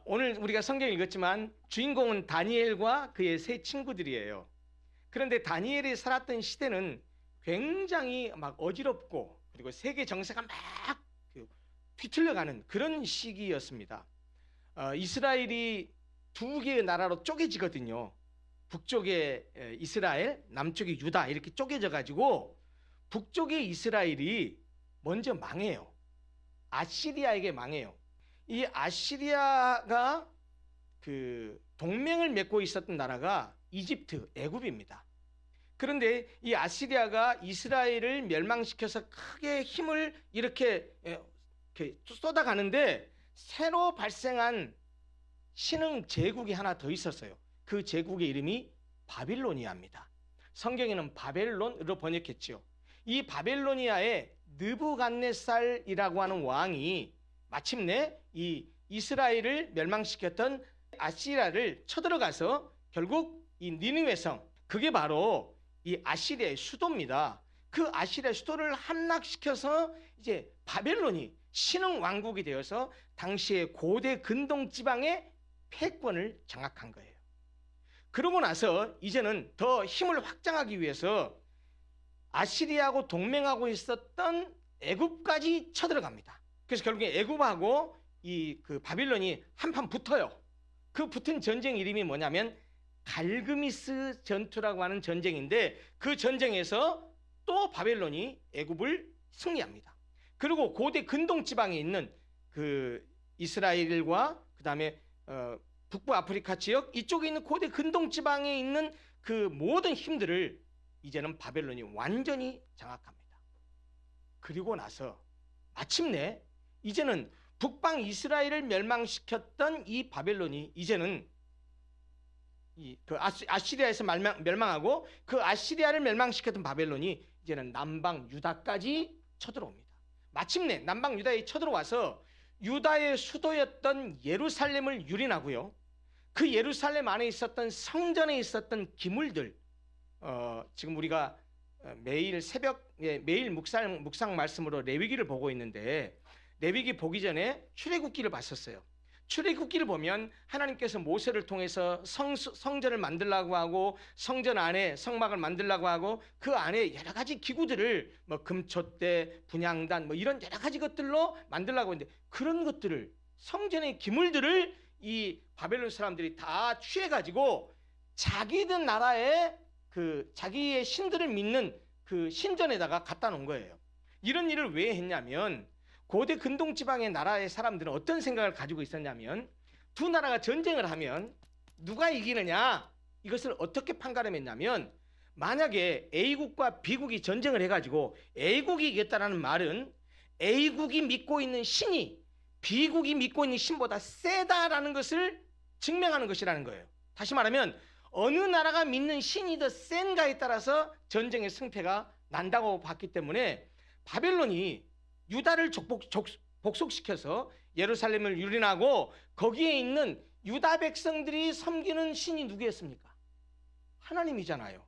오늘 우리가 성경을 읽었지만 주인공은 다니엘과 그의 세 친구들이에요. 그런데 다니엘이 살았던 시대는 굉장히 막 어지럽고 그리고 세계 정세가 막 뒤틀려가는 그런 시기였습니다. 이스라엘이 두 개의 나라로 쪼개지거든요. 북쪽에 이스라엘, 남쪽에 유다 이렇게 쪼개져 가지고 북쪽의 이스라엘이 먼저 망해요. 아시리아에게 망해요. 이 아시리아가 그 동맹을 맺고 있었던 나라가 이집트, 애굽입니다. 그런데 이 아시리아가 이스라엘을 멸망시켜서 크게 힘을 이렇게 쏟아가는데 새로 발생한 신흥 제국이 하나 더 있었어요. 그 제국의 이름이 바빌로니아입니다. 성경에는 바벨론으로 번역했죠. 이 바벨로니아의 느부갓네살이라고 하는 왕이 마침내 이 이스라엘을 멸망시켰던 아시리아를 쳐들어가서 결국 이 니느웨 성, 그게 바로 이 아시리아의 수도입니다. 그 아시리아 수도를 함락시켜서 이제 바벨론이 신흥 왕국이 되어서 당시의 고대 근동 지방의 패권을 장악한 거예요. 그러고 나서 이제는 더 힘을 확장하기 위해서 아시리아하고 동맹하고 있었던 애굽까지 쳐들어갑니다. 그래서 결국에 애굽하고 그 바빌론이 한판 붙어요. 그 붙은 전쟁 이름이 뭐냐면 갈그미스 전투라고 하는 전쟁인데 그 전쟁에서 또 바벨론이 애굽을 승리합니다. 그리고 고대 근동 지방에 있는 그 이스라엘과 그다음에 북부 아프리카 지역 이쪽에 있는 고대 근동 지방에 있는 그 모든 힘들을 이제는 바벨론이 완전히 장악합니다. 그리고 나서 마침내 이제는 북방 이스라엘을 멸망시켰던 이 바벨론이 이제는 그 아시리아에서 멸망하고 그 아시리아를 멸망시켰던 바벨론이 이제는 남방 유다까지 쳐들어옵니다. 마침내 남방 유다에 쳐들어와서 유다의 수도였던 예루살렘을 유린하고요. 그 예루살렘 안에 있었던 성전에 있었던 기물들, 지금 우리가 매일 새벽에 매일 묵상 말씀으로 레위기를 보고 있는데 레위기 보기 전에 출애굽기를 봤었어요. 출애굽기를 보면 하나님께서 모세를 통해서 성전을 만들라고 하고 성전 안에 성막을 만들라고 하고 그 안에 여러 가지 기구들을 뭐 금촛대, 분향단 뭐 이런 여러 가지 것들로 만들라고 했는데 그런 것들을 성전의 기물들을 이 바벨론 사람들이 다 취해가지고 자기들 나라의 그 자기의 신들을 믿는 그 신전에다가 갖다 놓은 거예요. 이런 일을 왜 했냐면 고대 근동 지방의 나라의 사람들은 어떤 생각을 가지고 있었냐면 두 나라가 전쟁을 하면 누가 이기느냐 이것을 어떻게 판가름했냐면 만약에 A국과 B국이 전쟁을 해가지고 A국이 이겼다는 말은 A국이 믿고 있는 신이 B국이 믿고 있는 신보다 세다라는 것을 증명하는 것이라는 거예요. 다시 말하면 어느 나라가 믿는 신이 더 센가에 따라서 전쟁의 승패가 난다고 봤기 때문에 바벨론이 유다를 복속시켜서 예루살렘을 유린하고 거기에 있는 유다 백성들이 섬기는 신이 누구였습니까? 하나님이잖아요.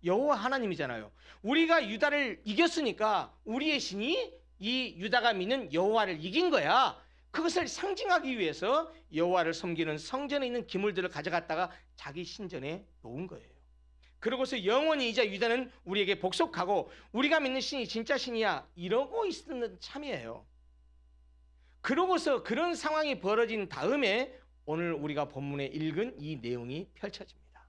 여호와 하나님이잖아요. 우리가 유다를 이겼으니까 우리의 신이 이 유다가 믿는 여호와를 이긴 거야. 그것을 상징하기 위해서 여호와를 섬기는 성전에 있는 기물들을 가져갔다가 자기 신전에 놓은 거예요. 그러고서 영원히 이제 유다는 우리에게 복속하고 우리가 믿는 신이 진짜 신이야 이러고 있는 참이에요. 그러고서 그런 상황이 벌어진 다음에 오늘 우리가 본문에 읽은 이 내용이 펼쳐집니다.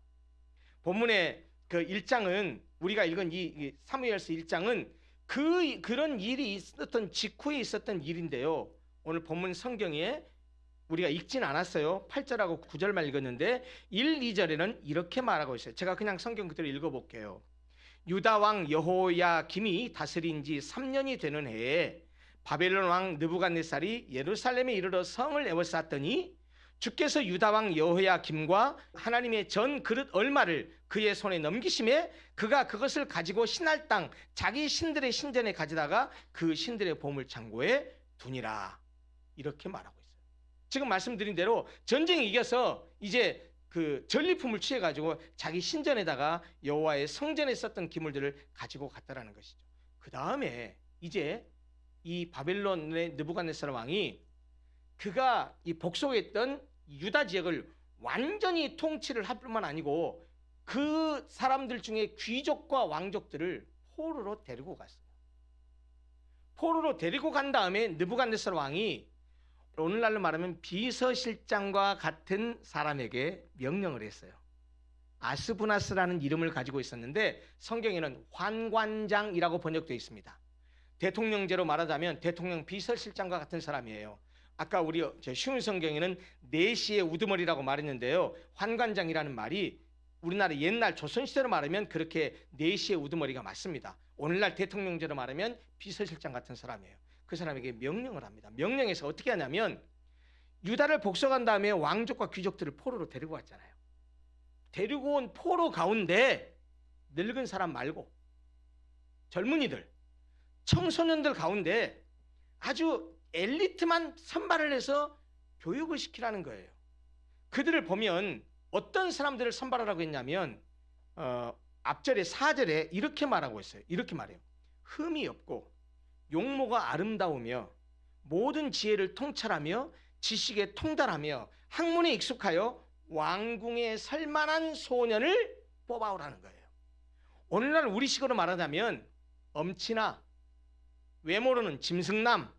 본문의 그 1장은 우리가 읽은 이 사무엘서 1장은 그런 일이 있었던 직후에 있었던 일인데요. 오늘 본문 성경에 우리가 읽진 않았어요. 8절하고 9절만 읽었는데 1, 2절에는 이렇게 말하고 있어요. 제가 그냥 성경 그대로 읽어볼게요. 유다 왕 여호야김이 다스린 지 3년이 되는 해에 바벨론 왕 느부갓네살이 예루살렘에 이르러 성을 에워쌌더니 주께서 유다 왕 여호야김과 하나님의 전 그릇 얼마를 그의 손에 넘기심에 그가 그것을 가지고 신할 땅 자기 신들의 신전에 가져다가 그 신들의 보물 창고에 두니라. 이렇게 말하고 있어요. 지금 말씀드린 대로 전쟁에 이겨서 이제 그 전리품을 취해가지고 자기 신전에다가 여호와의 성전에 썼던 기물들을 가지고 갔다라는 것이죠. 그 다음에 이제 이 바벨론의 느부갓네살 왕이 그가 이 복속했던 유다 지역을 완전히 통치를 할 뿐만 아니고 그 사람들 중에 귀족과 왕족들을 포로로 데리고 갔어요. 포로로 데리고 간 다음에 느부갓네살 왕이 오늘날로 말하면 비서실장과 같은 사람에게 명령을 했어요. 아스부나스라는 이름을 가지고 있었는데 성경에는 환관장이라고 번역되어 있습니다. 대통령제로 말하자면 대통령 비서실장과 같은 사람이에요. 아까 우리 쉬운 성경에는 내시의 우두머리라고 말했는데요. 환관장이라는 말이 우리나라 옛날 조선시대로 말하면 그렇게 내시의 우두머리가 맞습니다. 오늘날 대통령제로 말하면 비서실장 같은 사람이에요. 그 사람에게 명령을 합니다. 명령해서 어떻게 하냐면 유다를 복속한 다음에 왕족과 귀족들을 포로로 데리고 왔잖아요. 데리고 온 포로 가운데 늙은 사람 말고 젊은이들, 청소년들 가운데 아주 엘리트만 선발을 해서 교육을 시키라는 거예요. 그들을 보면 어떤 사람들을 선발하라고 했냐면 앞절에 4절에 이렇게 말하고 있어요. 이렇게 말해요. 흠이 없고 용모가 아름다우며 모든 지혜를 통찰하며 지식에 통달하며 학문에 익숙하여 왕궁에 설 만한 소년을 뽑아오라는 거예요. 오늘날 우리식으로 말하자면 엄친아, 외모로는 짐승남,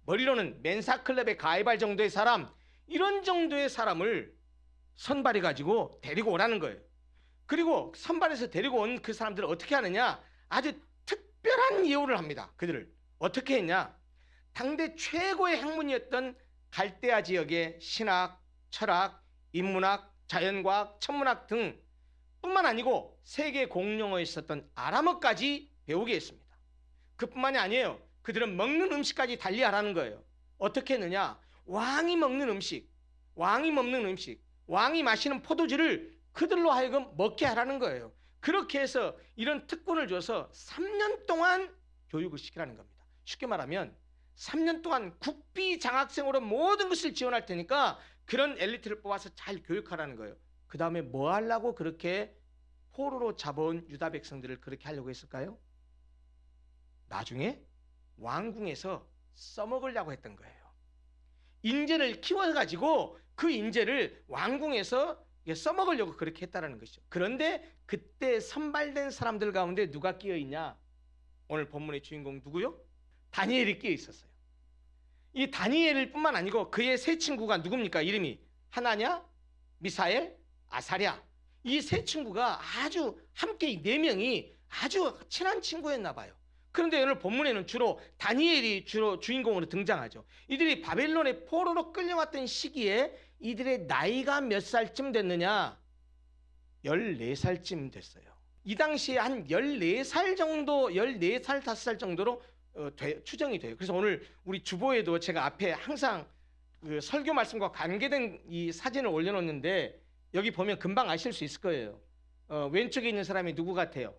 머리로는 멘사클럽에 가입할 정도의 사람, 이런 정도의 사람을 선발해 가지고 데리고 오라는 거예요. 그리고 선발해서 데리고 온 그 사람들을 어떻게 하느냐? 아주 특별한 예우를 합니다. 그들을 어떻게 했냐? 당대 최고의 학문이었던 갈대아 지역의 신학, 철학, 인문학, 자연과학, 천문학 등 뿐만 아니고 세계 공용어에 있었던 아람어까지 배우게 했습니다. 그뿐만이 아니에요. 그들은 먹는 음식까지 달리하라는 거예요. 어떻게 했느냐? 왕이 먹는 음식, 왕이 먹는 음식, 왕이 마시는 포도주를 그들로 하여금 먹게 하라는 거예요. 그렇게 해서 이런 특권을 줘서 3년 동안 교육을 시키라는 겁니다. 쉽게 말하면 3년 동안 국비 장학생으로 모든 것을 지원할 테니까 그런 엘리트를 뽑아서 잘 교육하라는 거예요. 그 다음에 뭐 하려고 그렇게 포로로 잡아온 유다 백성들을 그렇게 하려고 했을까요? 나중에 왕궁에서 써먹으려고 했던 거예요. 인재를 키워가지고 그 인재를 왕궁에서 써먹으려고 그렇게 했다는 것이죠. 그런데 그때 선발된 사람들 가운데 누가 끼어있냐? 오늘 본문의 주인공 누구요? 다니엘이 끼어 있었어요. 이 다니엘 뿐만 아니고 그의 세 친구가 누굽니까? 이름이 하나냐, 미사엘, 아사랴. 이 세 친구가 아주 함께 이 네 명이 아주 친한 친구였나 봐요. 그런데 오늘 본문에는 주로 다니엘이 주로 주인공으로 등장하죠. 이들이 바벨론의 포로로 끌려왔던 시기에 이들의 나이가 몇 살쯤 됐느냐? 14살쯤 됐어요. 이 당시에 한 14살 정도, 14살, 5살 정도로 추정이 돼요. 그래서 오늘 우리 주보에도 제가 앞에 항상 그 설교 말씀과 관계된 이 사진을 올려놓는데 여기 보면 금방 아실 수 있을 거예요. 왼쪽에 있는 사람이 누구 같아요?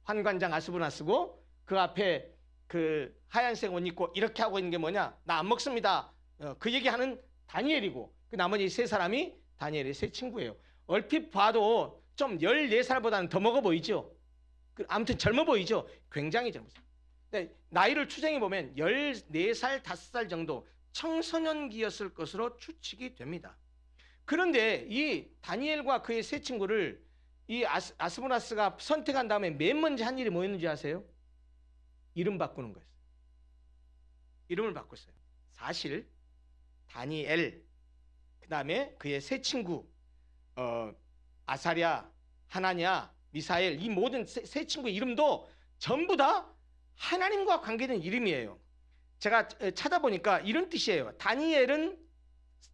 환관장 아스부나스고 그 앞에 그 하얀색 옷 입고 이렇게 하고 있는 게 뭐냐? 나 안 먹습니다. 그 얘기하는 다니엘이고 그 나머지 세 사람이 다니엘의 세 친구예요. 얼핏 봐도 좀 14살보다는 더 먹어 보이죠? 아무튼 젊어 보이죠? 굉장히 젊었어요. 나이를 추정해 보면 14살, 5살 정도 청소년기였을 것으로 추측이 됩니다. 그런데 이 다니엘과 그의 세 친구를 이 아스부나스가 선택한 다음에 맨 먼저 한 일이 뭐였는지 아세요? 이름 바꾸는 거였어요. 이름을 바꿨어요. 사실 다니엘, 그 다음에 그의 세 친구 아사랴, 하나냐, 미사엘, 이 모든 세 친구의 이름도 전부 다 하나님과 관계된 이름이에요. 제가 찾아보니까 이런 뜻이에요. 다니엘은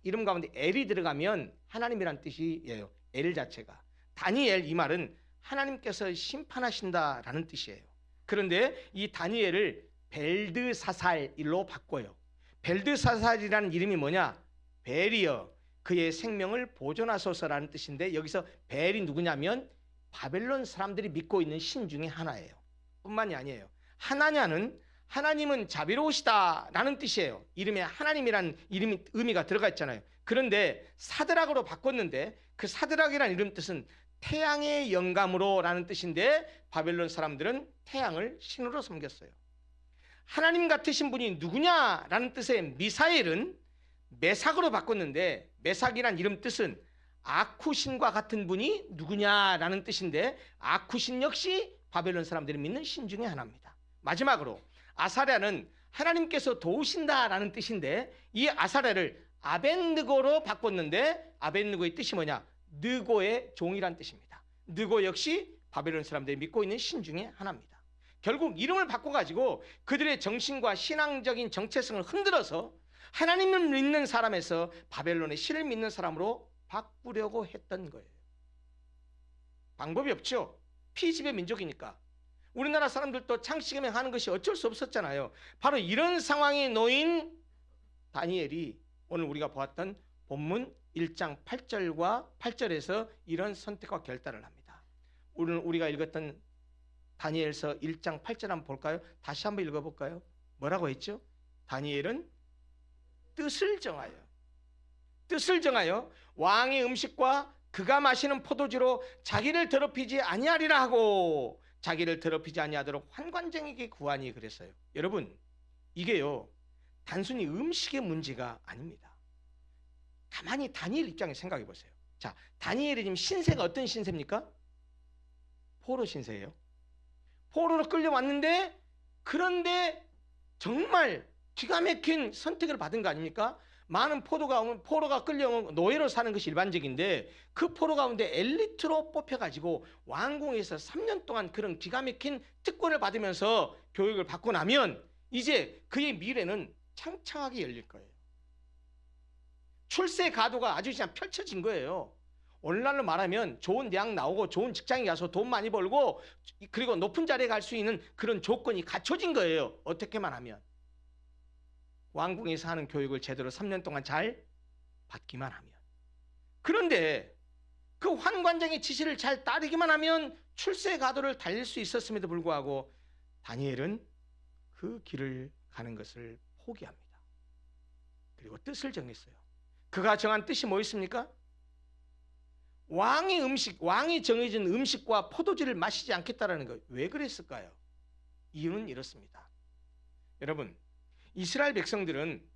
이름 가운데 엘이 들어가면 하나님이란 뜻이에요. 엘 자체가. 다니엘 이 말은 하나님께서 심판하신다라는 뜻이에요. 그런데 이 다니엘을 벨드사살로 바꿔요. 벨드사살이라는 이름이 뭐냐? 벨이여 그의 생명을 보존하소서라는 뜻인데 여기서 벨이 누구냐면 바벨론 사람들이 믿고 있는 신 중에 하나예요. 뿐만이 아니에요. 하나냐는 하나님은 자비로우시다 라는 뜻이에요. 이름에 하나님이라는 의미가 들어가 있잖아요. 그런데 사드락으로 바꿨는데 그 사드락이라는 이름 뜻은 태양의 영감으로 라는 뜻인데 바벨론 사람들은 태양을 신으로 섬겼어요. 하나님 같으신 분이 누구냐라는 뜻의 미사엘은 메삭으로 바꿨는데 메삭이란 이름 뜻은 아쿠신과 같은 분이 누구냐라는 뜻인데 아쿠신 역시 바벨론 사람들이 믿는 신 중에 하나입니다. 마지막으로 아사랴는 하나님께서 도우신다라는 뜻인데 이 아사랴를 아벤느고로 바꿨는데 아벤느고의 뜻이 뭐냐? 느고의 종이란 뜻입니다. 느고 역시 바벨론 사람들이 믿고 있는 신 중에 하나입니다. 결국 이름을 바꿔가지고 그들의 정신과 신앙적인 정체성을 흔들어서 하나님을 믿는 사람에서 바벨론의 신을 믿는 사람으로 바꾸려고 했던 거예요. 방법이 없죠. 피지배 민족이니까. 우리나라 사람들도 창씨개명 하는 것이 어쩔 수 없었잖아요. 바로 이런 상황에 놓인 다니엘이 오늘 우리가 보았던 본문 1장 8절과 8절에서 이런 선택과 결단을 합니다. 오늘 우리가 읽었던 다니엘서 1장 8절 한번 볼까요? 다시 한번 읽어볼까요? 뭐라고 했죠? 다니엘은 뜻을 정하여 왕의 음식과 그가 마시는 포도주로 자기를 더럽히지 아니하리라 하고 자기를 더럽히지 아니하도록 환관장에게 구하니 그랬어요. 여러분, 이게요 단순히 음식의 문제가 아닙니다. 가만히 다니엘 입장에 생각해 보세요. 자, 다니엘이 지금 신세가 어떤 신세입니까? 포로 신세예요. 포로로 끌려왔는데 그런데 정말 기가 막힌 선택을 받은 거 아닙니까? 많은 포로가 끌려오면 노예로 사는 것이 일반적인데 그 포로 가운데 엘리트로 뽑혀가지고 왕궁에서 3년 동안 그런 기가 막힌 특권을 받으면서 교육을 받고 나면 이제 그의 미래는 창창하게 열릴 거예요. 출세 가도가 아주 그냥 펼쳐진 거예요. 오늘날로 말하면 좋은 대학 나오고 좋은 직장에 가서 돈 많이 벌고 그리고 높은 자리에 갈 수 있는 그런 조건이 갖춰진 거예요. 어떻게만 하면. 왕궁에서 하는 교육을 제대로 3년 동안 잘 받기만 하면. 그런데 그 환관장의 지시를 잘 따르기만 하면 출세 가도를 달릴 수 있었음에도 불구하고 다니엘은 그 길을 가는 것을 포기합니다. 그리고 뜻을 정했어요. 그가 정한 뜻이 뭐였습니까? 왕이 정해진 음식과 포도주를 마시지 않겠다라는 거예요. 왜 그랬을까요? 이유는 이렇습니다. 여러분, 이스라엘 백성들은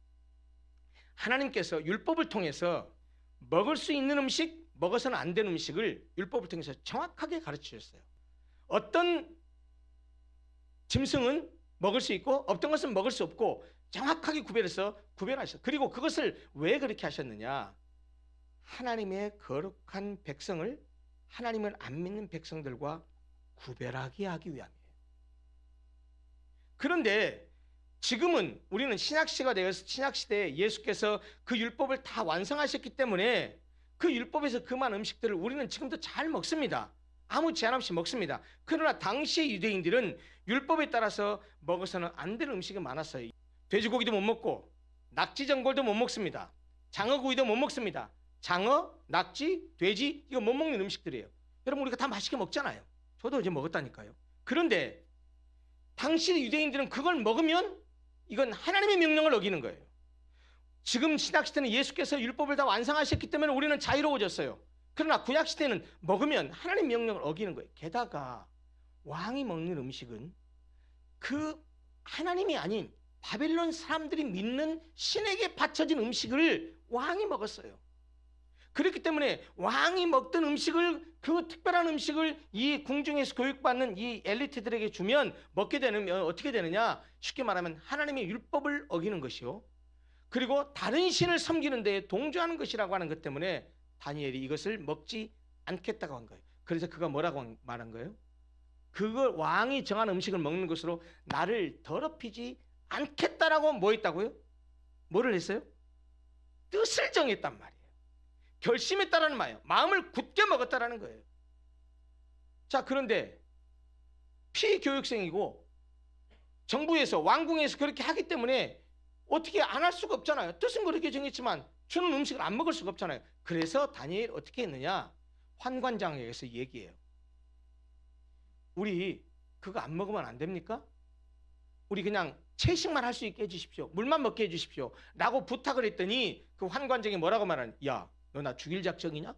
하나님께서 율법을 통해서 먹을 수 있는 음식, 먹어서는 안 되는 음식을 율법을 통해서 정확하게 가르쳐 주셨어요. 어떤 짐승은 먹을 수 있고 어떤 것은 먹을 수 없고 정확하게 구별하셨어요. 그리고 그것을 왜 그렇게 하셨느냐? 하나님의 거룩한 백성을 하나님을 안 믿는 백성들과 구별하게 하기 위함이에요. 그런데 지금은 우리는 신약시대가 되어서 신약시대에 예수께서 그 율법을 다 완성하셨기 때문에 그 율법에서 금한 음식들을 우리는 지금도 잘 먹습니다. 아무 제한 없이 먹습니다. 그러나 당시의 유대인들은 율법에 따라서 먹어서는 안 되는 음식이 많았어요. 돼지고기도 못 먹고 낙지전골도 못 먹습니다. 장어구이도 못 먹습니다. 장어, 낙지, 돼지 이거 못 먹는 음식들이에요. 여러분 우리가 다 맛있게 먹잖아요. 저도 이제 먹었다니까요. 그런데 당시 유대인들은 그걸 먹으면 이건 하나님의 명령을 어기는 거예요. 지금 신약시대는 예수께서 율법을 다 완성하셨기 때문에 우리는 자유로워졌어요. 그러나 구약시대는 먹으면 하나님 명령을 어기는 거예요. 게다가 왕이 먹는 음식은 그 하나님이 아닌 바벨론 사람들이 믿는 신에게 바쳐진 음식을 왕이 먹었어요. 그렇기 때문에 왕이 먹던 음식을 그 특별한 음식을 이 궁중에서 교육받는 이 엘리트들에게 주면 먹게 되면 어떻게 되느냐? 쉽게 말하면 하나님의 율법을 어기는 것이요. 그리고 다른 신을 섬기는 데에 동조하는 것이라고 하는 것 때문에 다니엘이 이것을 먹지 않겠다고 한 거예요. 그래서 그가 뭐라고 말한 거예요? 그걸 왕이 정한 음식을 먹는 것으로 나를 더럽히지 않겠다라고 뭐 했다고요? 뭐를 했어요? 뜻을 정했단 말이에요. 결심했다라는 말이에요. 마음을 굳게 먹었다라는 거예요. 자, 그런데 피교육생이고 정부에서 왕궁에서 그렇게 하기 때문에 어떻게 안 할 수가 없잖아요. 뜻은 그렇게 정했지만 주는 음식을 안 먹을 수가 없잖아요. 그래서 다니엘 어떻게 했느냐? 환관장에게서 얘기해요. 우리 그거 안 먹으면 안 됩니까? 우리 그냥 채식만 할 수 있게 해주십시오. 물만 먹게 해주십시오. 라고 부탁을 했더니 그 환관장이 뭐라고 말하는? 야, 너 나 죽일 작정이냐?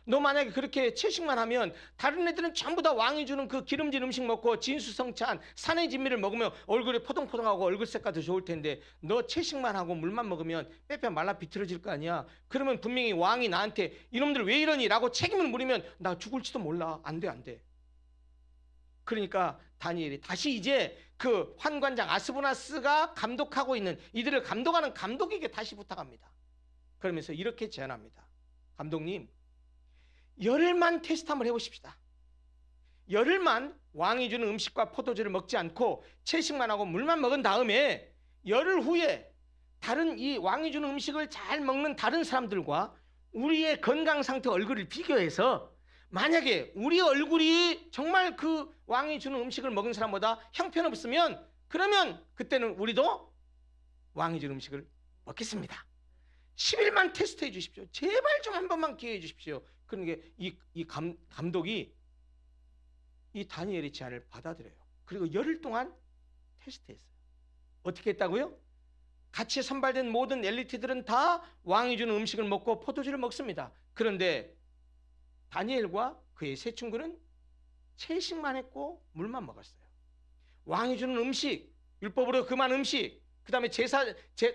너 만약에 그렇게 채식만 하면 다른 애들은 전부 다 왕이 주는 그 기름진 음식 먹고 진수성찬 산의 진미를 먹으면 얼굴이 포동포동하고 얼굴 색깔도 좋을 텐데 너 채식만 하고 물만 먹으면 빼빼 말라 비틀어질 거 아니야. 그러면 분명히 왕이 나한테 이놈들 왜 이러니? 라고 책임을 물으면 나 죽을지도 몰라. 안 돼, 안 돼. 그러니까 다니엘이 다시 이제 그 환관장 아스보나스가 감독하고 있는 이들을 감독하는 감독에게 다시 부탁합니다. 그러면서 이렇게 제안합니다. 감독님, 열흘만 테스트 한번 해보십시다. 열흘만 왕이 주는 음식과 포도주를 먹지 않고 채식만 하고 물만 먹은 다음에 열흘 후에 다른 이 왕이 주는 음식을 잘 먹는 다른 사람들과 우리의 건강 상태 얼굴을 비교해서 만약에 우리 얼굴이 정말 그 왕이 주는 음식을 먹은 사람보다 형편없으면 그러면 그때는 우리도 왕이 주는 음식을 먹겠습니다. 10일만 테스트해 주십시오. 제발 좀 한 번만 기회해 주십시오. 그러니까 이 감독이 이 다니엘의 제안을 받아들여요. 그리고 열흘 동안 테스트했어요. 어떻게 했다고요? 같이 선발된 모든 엘리트들은 다 왕이 주는 음식을 먹고 포도주를 먹습니다. 그런데 다니엘과 그의 세 친구는 채식만 했고 물만 먹었어요. 왕이 주는 음식, 율법으로 금한 음식, 그 다음에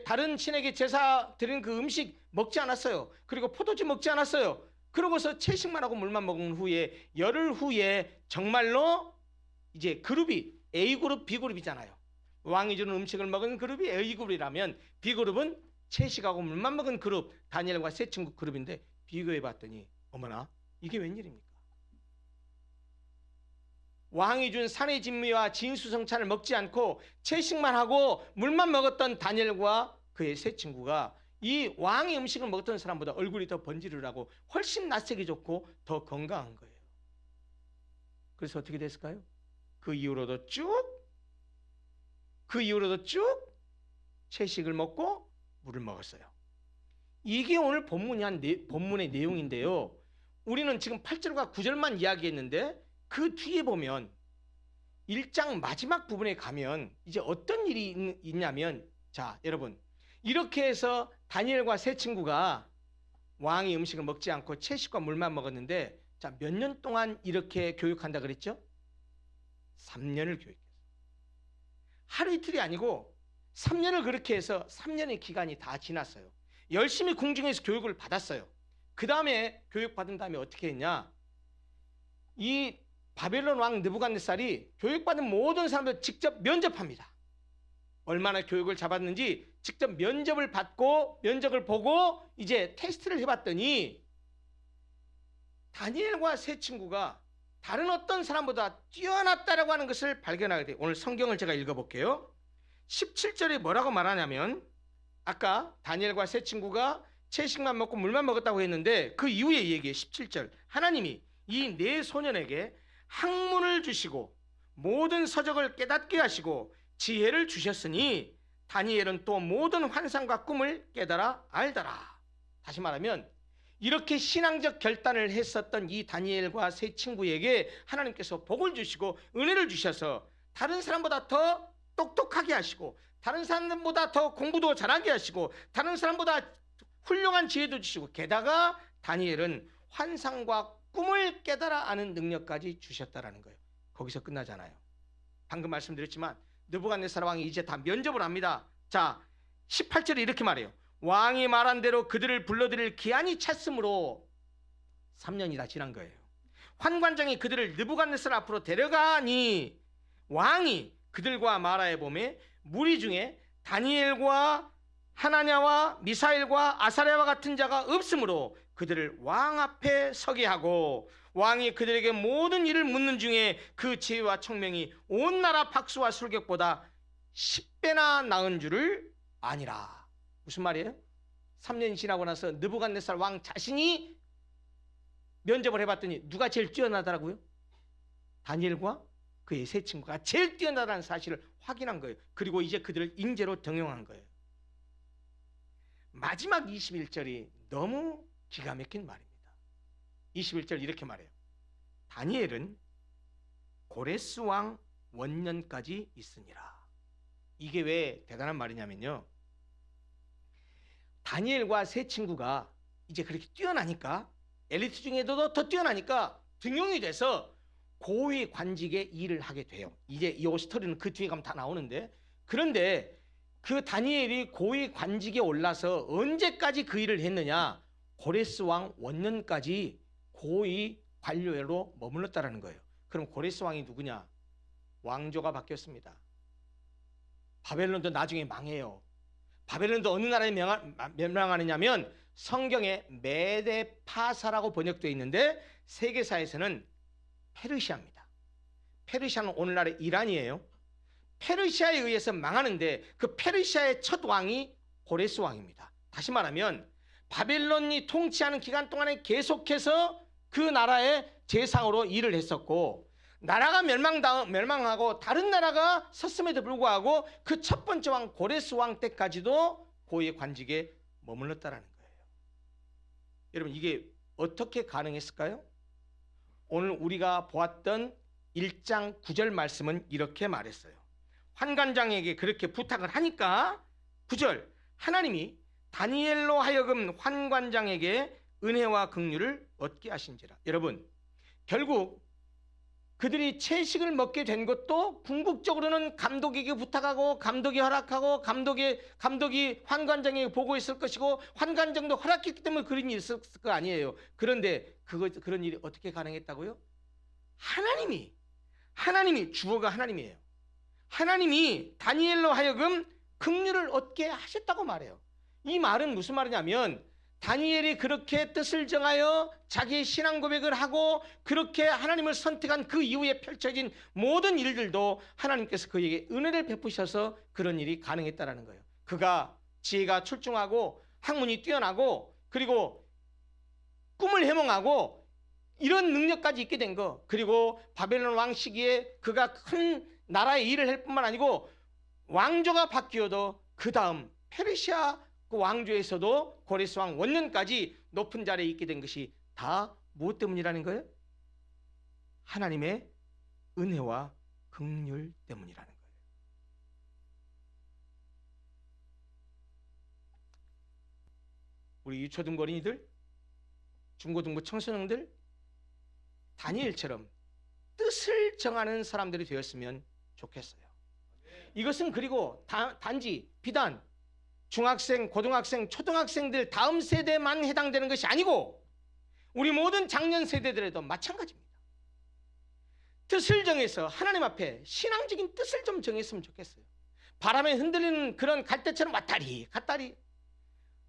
다른 신에게 제사 드리는 그 음식 먹지 않았어요. 그리고 포도주 먹지 않았어요. 그러고서 채식만 하고 물만 먹은 후에 열흘 후에 정말로 이제 그룹이 A그룹, B그룹이잖아요. 왕이 주는 음식을 먹은 그룹이 A그룹이라면 B그룹은 채식하고 물만 먹은 그룹, 다니엘과 세 친구 그룹인데 비교해 봤더니 어머나 이게 웬일입니까? 왕이 준 산의 진미와 진수성찬을 먹지 않고 채식만 하고 물만 먹었던 다니엘과 그의 세 친구가 이 왕의 음식을 먹었던 사람보다 얼굴이 더 번지르르하고 훨씬 낯색이 좋고 더 건강한 거예요. 그래서 어떻게 됐을까요? 그 이후로도 쭉 채식을 먹고 물을 먹었어요. 이게 오늘 본문의 내용인데요. 우리는 지금 8절과 9절만 이야기했는데 그 뒤에 보면 1장 마지막 부분에 가면 이제 어떤 일이 있냐면, 자 여러분, 이렇게 해서 다니엘과 세 친구가 왕의 음식을 먹지 않고 채식과 물만 먹었는데, 자 몇 년 동안 이렇게 교육한다 그랬죠? 3년을 교육했어요. 하루 이틀이 아니고 3년을 그렇게 해서 3년의 기간이 다 지났어요. 열심히 궁중에서 교육을 받았어요. 그 다음에 교육받은 다음에 어떻게 했냐? 이 바벨론 왕 느부갓네살이 교육받은 모든 사람들 직접 면접합니다. 얼마나 교육을 잡았는지 직접 면접을 받고 면접을 보고 이제 테스트를 해봤더니 다니엘과 세 친구가 다른 어떤 사람보다 뛰어났다라고 하는 것을 발견하게 돼요. 오늘 성경을 제가 읽어볼게요. 17절에 뭐라고 말하냐면, 아까 다니엘과 세 친구가 채식만 먹고 물만 먹었다고 했는데 그 이후에 얘기해. 17절, 하나님이 이 네 소년에게 학문을 주시고 모든 서적을 깨닫게 하시고 지혜를 주셨으니 다니엘은 또 모든 환상과 꿈을 깨달아 알더라. 다시 말하면 이렇게 신앙적 결단을 했었던 이 다니엘과 세 친구에게 하나님께서 복을 주시고 은혜를 주셔서 다른 사람보다 더 똑똑하게 하시고 다른 사람보다 더 공부도 잘하게 하시고 다른 사람보다 훌륭한 지혜도 주시고 게다가 다니엘은 환상과 꿈을 깨달아 아는 능력까지 주셨다라는 거예요. 거기서 끝나잖아요. 방금 말씀드렸지만 느부갓네살 왕이 이제 다 면접을 합니다. 자 18절에 이렇게 말해요. 왕이 말한 대로 그들을 불러들일 기한이 찼으므로 3년이 다 지난 거예요. 환관장이 그들을 느부갓네살 앞으로 데려가니 왕이 그들과 말하여 보매 무리 중에 다니엘과 하나냐와 미사엘과 아사랴와 같은 자가 없으므로 그들을 왕 앞에 서게 하고 왕이 그들에게 모든 일을 묻는 중에 그 지혜와 청명이 온 나라 박수와 술객보다 10배나 나은 줄을 아니라. 무슨 말이에요? 3년이 지나고 나서 느부갓네살 왕 자신이 면접을 해봤더니 누가 제일 뛰어나더라고요? 다니엘과 그의 세 친구가 제일 뛰어나다는 사실을 확인한 거예요. 그리고 이제 그들을 인재로 등용한 거예요. 마지막 21절이 너무 기가 막힌 말입니다. 21절 이렇게 말해요. 다니엘은 고레스 왕 원년까지 있으니라. 이게 왜 대단한 말이냐면요, 다니엘과 세 친구가 이제 그렇게 뛰어나니까 엘리트 중에도 더 뛰어나니까 등용이 돼서 고위 관직에 일을 하게 돼요. 이제 이 스토리는 그 뒤에 가면 다 나오는데, 그런데 그 다니엘이 고위 관직에 올라서 언제까지 그 일을 했느냐? 고레스 왕 원년까지 고위 관료로 머물렀다라는 거예요. 그럼 고레스 왕이 누구냐? 왕조가 바뀌었습니다. 바벨론도 나중에 망해요. 바벨론도 어느 나라에 멸망하느냐면 성경에 메데파사라고 번역되어 있는데 세계사에서는 페르시아입니다. 페르시아는 오늘날의 이란이에요. 페르시아에 의해서 망하는데 그 페르시아의 첫 왕이 고레스 왕입니다. 다시 말하면 바벨론이 통치하는 기간 동안에 계속해서 그 나라의 재상으로 일을 했었고, 나라가 멸망하고 다른 나라가 섰음에도 불구하고 그 첫 번째 왕 고레스 왕 때까지도 고위의 관직에 머물렀다라는 거예요. 여러분, 이게 어떻게 가능했을까요? 오늘 우리가 보았던 1장 9절 말씀은 이렇게 말했어요. 환관장에게 그렇게 부탁을 하니까 9절, 하나님이 다니엘로 하여금 환관장에게 은혜와 긍휼을 얻게 하신지라. 여러분, 결국 그들이 채식을 먹게 된 것도 궁극적으로는 감독에게 부탁하고 감독이 허락하고 감독이 환관장에게 보고했을 것이고 환관장도 허락했기 때문에 그런 일이 있었을 거 아니에요. 그런데 그런 일이 어떻게 가능했다고요? 하나님이 주어가 하나님이에요. 하나님이 다니엘로 하여금 긍휼을 얻게 하셨다고 말해요. 이 말은 무슨 말이냐면 다니엘이 그렇게 뜻을 정하여 자기의 신앙 고백을 하고 그렇게 하나님을 선택한 그 이후에 펼쳐진 모든 일들도 하나님께서 그에게 은혜를 베푸셔서 그런 일이 가능했다는 거예요. 그가 지혜가 출중하고 학문이 뛰어나고 그리고 꿈을 해몽하고 이런 능력까지 있게 된 거, 그리고 바벨론 왕 시기에 그가 큰 나라의 일을 할 뿐만 아니고 왕조가 바뀌어도 그 다음 페르시아 그 왕조에서도 고레스 왕 원년까지 높은 자리에 있게 된 것이 다 무엇 때문이라는 거예요? 하나님의 은혜와 긍휼 때문이라는 거예요. 우리 유초등부 어린이들, 중고등부 청소년들, 다니엘처럼 뜻을 정하는 사람들이 되었으면 좋겠어요. 이것은 그리고 단지 비단 중학생, 고등학생, 초등학생들 다음 세대만 해당되는 것이 아니고 우리 모든 장년 세대들에도 마찬가지입니다. 뜻을 정해서 하나님 앞에 신앙적인 뜻을 좀 정했으면 좋겠어요. 바람에 흔들리는 그런 갈대처럼 왔다리 갔다리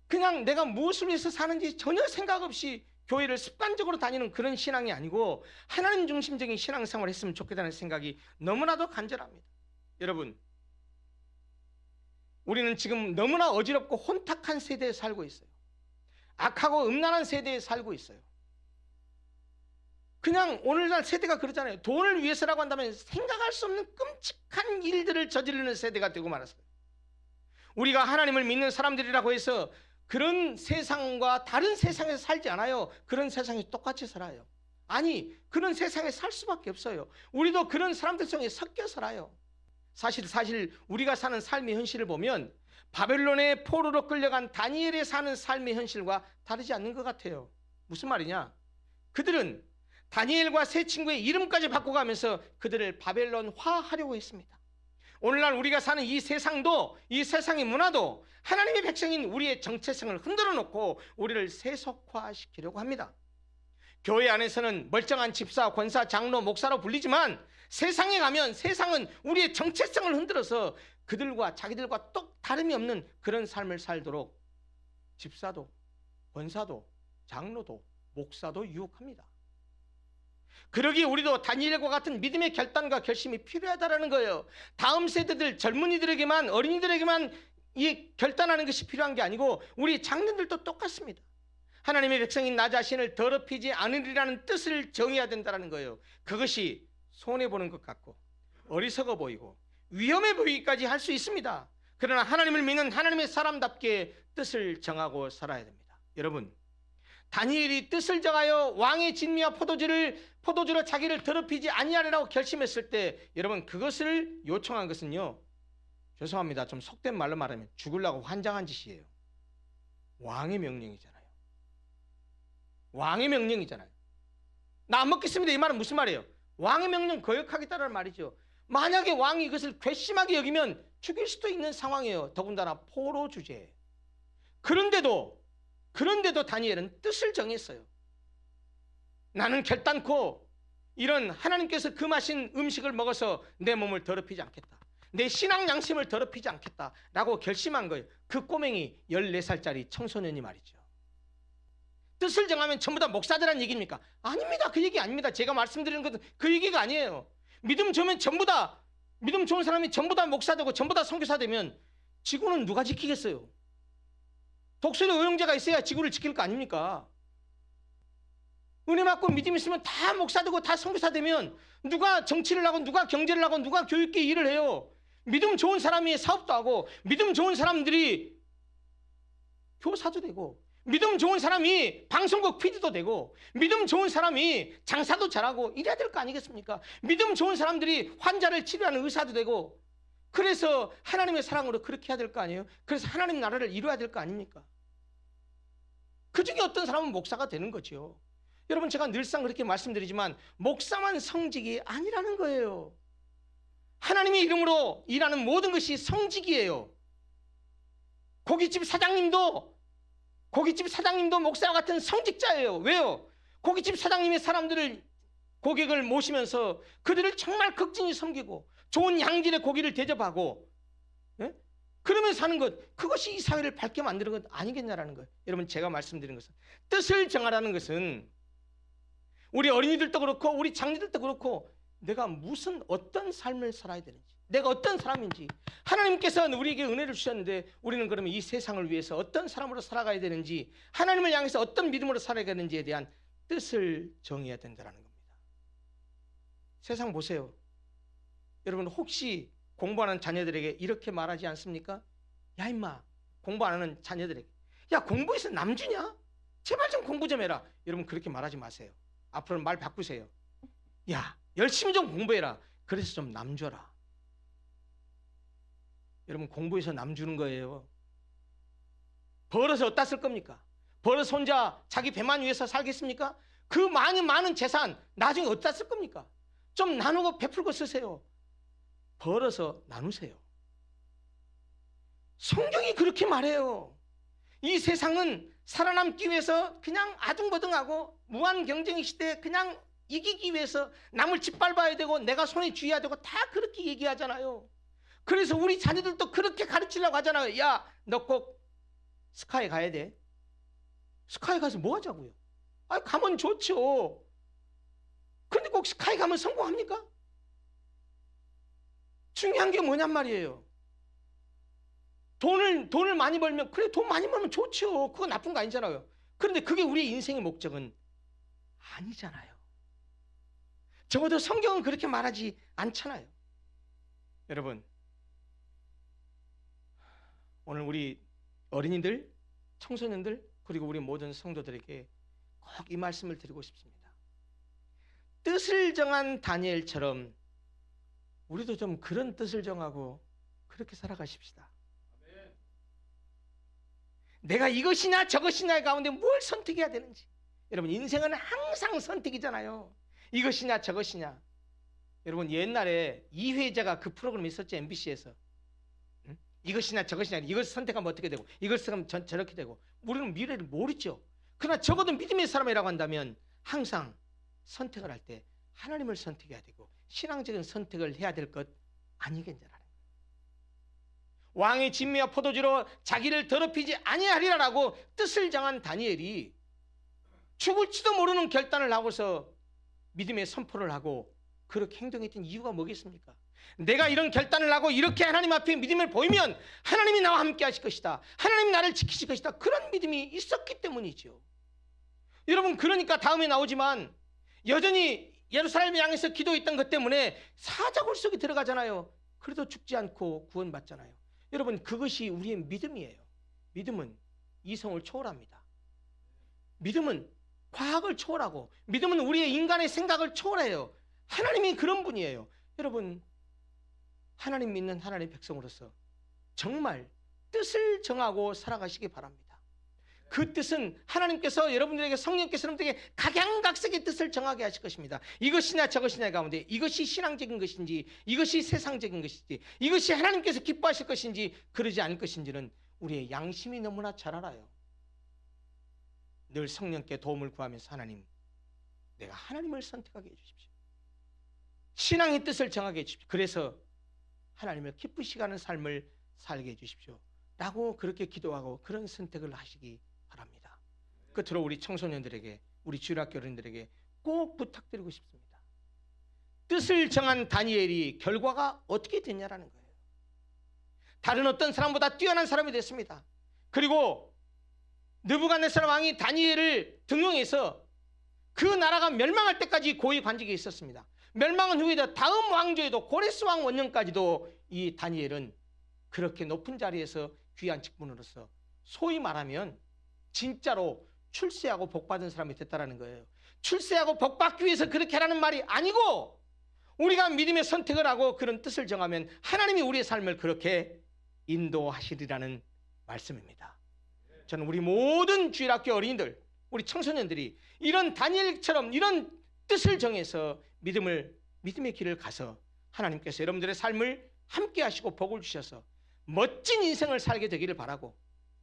그냥 내가 무엇을 위해서 사는지 전혀 생각 없이 교회를 습관적으로 다니는 그런 신앙이 아니고 하나님 중심적인 신앙생활을 했으면 좋겠다는 생각이 너무나도 간절합니다. 여러분, 우리는 지금 너무나 어지럽고 혼탁한 세대에 살고 있어요. 악하고 음란한 세대에 살고 있어요. 그냥 오늘날 세대가 그러잖아요. 돈을 위해서라고 한다면 생각할 수 없는 끔찍한 일들을 저지르는 세대가 되고 말았어요. 우리가 하나님을 믿는 사람들이라고 해서 그런 세상과 다른 세상에서 살지 않아요. 그런 세상에 똑같이 살아요. 아니, 그런 세상에 살 수밖에 없어요. 우리도 그런 사람들 속에 섞여 살아요. 사실 우리가 사는 삶의 현실을 보면 바벨론의 포로로 끌려간 다니엘이 사는 삶의 현실과 다르지 않는 것 같아요. 무슨 말이냐? 그들은 다니엘과 세 친구의 이름까지 바꿔가면서 그들을 바벨론화하려고 했습니다. 오늘날 우리가 사는 이 세상도, 이 세상의 문화도 하나님의 백성인 우리의 정체성을 흔들어 놓고 우리를 세속화시키려고 합니다. 교회 안에서는 멀쩡한 집사, 권사, 장로, 목사로 불리지만 세상에 가면 세상은 우리의 정체성을 흔들어서 그들과 자기들과 똑 다름이 없는 그런 삶을 살도록 집사도, 권사도, 장로도, 목사도 유혹합니다. 그러기에 우리도 다니엘과 같은 믿음의 결단과 결심이 필요하다는 거예요. 다음 세대들, 젊은이들에게만, 어린이들에게만 이 결단하는 것이 필요한 게 아니고 우리 장년들도 똑같습니다. 하나님의 백성인 나 자신을 더럽히지 않으리라는 뜻을 정해야 된다는 거예요. 그것이 손해보는 것 같고 어리석어 보이고 위험해 보이기까지 할 수 있습니다. 그러나 하나님을 믿는 하나님의 사람답게 뜻을 정하고 살아야 됩니다. 여러분, 다니엘이 뜻을 정하여 왕의 진미와 포도주로 자기를 더럽히지 아니하리라고 결심했을 때 여러분, 그것을 요청한 것은요, 죄송합니다, 좀 속된 말로 말하면 죽으려고 환장한 짓이에요. 왕의 명령이잖아요. 왕의 명령이잖아요. 나 안 먹겠습니다. 이 말은 무슨 말이에요? 왕의 명령 거역하겠다는 말이죠. 만약에 왕이 이것을 괘씸하게 여기면 죽일 수도 있는 상황이에요. 더군다나 포로 주제에. 그런데도 다니엘은 뜻을 정했어요. 나는 결단코 이런 하나님께서 금하신 음식을 먹어서 내 몸을 더럽히지 않겠다. 내 신앙 양심을 더럽히지 않겠다라고 결심한 거예요. 그 꼬맹이 14살짜리 청소년이 말이죠. 뜻을 정하면 전부 다 목사들한 얘기입니까? 아닙니다. 그 얘기 아닙니다. 제가 말씀드리는 것은 그 얘기가 아니에요. 믿음 좋으면 전부 다, 믿음 좋은 사람이 전부 다 목사 되고 전부 다 선교사 되면 지구는 누가 지키겠어요? 독수리 의용자가 있어야 지구를 지킬 거 아닙니까? 은혜 받고 믿음 있으면 다 목사 되고 다 선교사 되면 누가 정치를 하고 누가 경제를 하고 누가 교육계 일을 해요? 믿음 좋은 사람이 사업도 하고 믿음 좋은 사람들이 교사도 되고 믿음 좋은 사람이 방송국 PD도 되고 믿음 좋은 사람이 장사도 잘하고 이래야 될 거 아니겠습니까? 믿음 좋은 사람들이 환자를 치료하는 의사도 되고 그래서 하나님의 사랑으로 그렇게 해야 될 거 아니에요? 그래서 하나님 나라를 이루어야 될 거 아닙니까? 그중에 어떤 사람은 목사가 되는 거죠. 여러분 제가 늘상 그렇게 말씀드리지만 목사만 성직이 아니라는 거예요. 하나님의 이름으로 일하는 모든 것이 성직이에요. 고깃집 사장님도 목사와 같은 성직자예요. 왜요? 고깃집 사장님이 고객을 모시면서 그들을 정말 극진히 섬기고 좋은 양질의 고기를 대접하고 그러면서 사는 것, 그것이 이 사회를 밝게 만드는 것 아니겠냐라는 거예요. 여러분 제가 말씀드린 것은 뜻을 정하라는 것은 우리 어린이들도 그렇고 우리 장니들도 그렇고 내가 어떤 삶을 살아야 되는지, 내가 어떤 사람인지, 하나님께서는 우리에게 은혜를 주셨는데 우리는 그러면 이 세상을 위해서 어떤 사람으로 살아가야 되는지, 하나님을 향해서 어떤 믿음으로 살아가야 되는지에 대한 뜻을 정해야 된다는 겁니다. 세상 보세요. 여러분 혹시 공부하는 자녀들에게 이렇게 말하지 않습니까? 야 임마, 공부 안 하는 자녀들에게 야 공부해서 남 주냐? 제발 좀 공부 좀 해라. 여러분 그렇게 말하지 마세요. 앞으로는 말 바꾸세요. 야 열심히 좀 공부해라. 그래서 좀 남 줘라. 여러분 공부해서 남 주는 거예요. 벌어서 어디다 쓸 겁니까? 벌어서 혼자 자기 배만 위해서 살겠습니까? 그 많은 재산 나중에 어디다 쓸 겁니까? 좀 나누고 베풀고 쓰세요. 벌어서 나누세요. 성경이 그렇게 말해요. 이 세상은 살아남기 위해서 그냥 아둥바둥하고 무한 경쟁 시대에 그냥 이기기 위해서 남을 짓밟아야 되고 내가 손에 쥐어야 되고 다 그렇게 얘기하잖아요. 그래서 우리 자녀들도 그렇게 가르치려고 하잖아요. 야, 너 꼭 스카이 가야 돼. 스카이 가서 뭐 하자고요? 아, 가면 좋죠. 그런데 꼭 스카이 가면 성공합니까? 중요한 게 뭐냔 말이에요. 돈을 많이 벌면, 그래 돈 많이 벌면 좋죠. 그거 나쁜 거 아니잖아요. 그런데 그게 우리의 인생의 목적은 아니잖아요. 적어도 성경은 그렇게 말하지 않잖아요. 여러분, 오늘 우리 어린이들, 청소년들, 그리고 우리 모든 성도들에게 꼭 이 말씀을 드리고 싶습니다. 뜻을 정한 다니엘처럼 우리도 좀 그런 뜻을 정하고 그렇게 살아가십시다. 내가 이것이냐 저것이냐 가운데 뭘 선택해야 되는지. 여러분 인생은 항상 선택이잖아요. 이것이냐 저것이냐. 여러분 옛날에 이회자가 그 프로그램이 있었죠. MBC에서. 응? 이것이냐 저것이냐. 이것을 선택하면 어떻게 되고 이것을 하면 저렇게 되고. 우리는 미래를 모르죠. 그러나 적어도 믿음의 사람이라고 한다면 항상 선택을 할 때 하나님을 선택해야 되고 신앙적인 선택을 해야 될 것 아니겠냐라는 거예요. 왕의 진미와 포도주로 자기를 더럽히지 아니하리라라고 뜻을 정한 다니엘이 죽을지도 모르는 결단을 하고서 믿음의 선포를 하고 그렇게 행동했던 이유가 뭐겠습니까? 내가 이런 결단을 하고 이렇게 하나님 앞에 믿음을 보이면 하나님이 나와 함께 하실 것이다. 하나님이 나를 지키실 것이다. 그런 믿음이 있었기 때문이죠. 여러분 그러니까 다음에 나오지만 여전히 예루살렘을 향해서 기도했던 것 때문에 사자굴 속에 들어가잖아요. 그래도 죽지 않고 구원받잖아요. 여러분 그것이 우리의 믿음이에요. 믿음은 이성을 초월합니다. 믿음은 과학을 초월하고 믿음은 우리의 인간의 생각을 초월해요. 하나님이 그런 분이에요. 여러분 하나님 믿는 하나님의 백성으로서 정말 뜻을 정하고 살아가시기 바랍니다. 그 뜻은 하나님께서 여러분들에게, 성령께서 여러분들에게 각양각색의 뜻을 정하게 하실 것입니다. 이것이냐 저것이냐 가운데 이것이 신앙적인 것인지, 이것이 세상적인 것인지, 이것이 하나님께서 기뻐하실 것인지 그러지 않을 것인지는 우리의 양심이 너무나 잘 알아요. 늘 성령께 도움을 구하면서 하나님, 내가 하나님을 선택하게 해주십시오. 신앙의 뜻을 정하게 해주십시오. 그래서 하나님을 기쁘시게 하는 삶을 살게 해주십시오 라고 그렇게 기도하고 그런 선택을 하시기 바랍니다. 끝으로 우리 청소년들에게, 우리 주일학교 어린이들에게 꼭 부탁드리고 싶습니다. 뜻을 정한 다니엘이 결과가 어떻게 됐냐라는 거예요. 다른 어떤 사람보다 뛰어난 사람이 됐습니다. 그리고 느부갓네살 왕이 다니엘을 등용해서 그 나라가 멸망할 때까지 고위 관직에 있었습니다. 멸망한 후에도 다음 왕조에도 고레스 왕 원년까지도 이 다니엘은 그렇게 높은 자리에서 귀한 직분으로서 소위 말하면 진짜로 출세하고 복받은 사람이 됐다라는 거예요. 출세하고 복받기 위해서 그렇게 하라는 말이 아니고, 우리가 믿음의 선택을 하고 그런 뜻을 정하면 하나님이 우리의 삶을 그렇게 인도하시리라는 말씀입니다. 저는 우리 모든 주일학교 어린이들, 우리 청소년들이 이런 다니엘처럼 이런 뜻을 정해서 믿음의 길을 가서 하나님께서 여러분들의 삶을 함께 하시고 복을 주셔서 멋진 인생을 살게 되기를 바라고,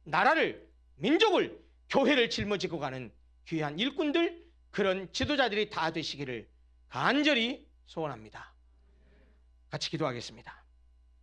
나라를, 민족을, 교회를 짊어지고 가는 귀한 일꾼들, 그런 지도자들이 다 되시기를 간절히 소원합니다. 같이 기도하겠습니다.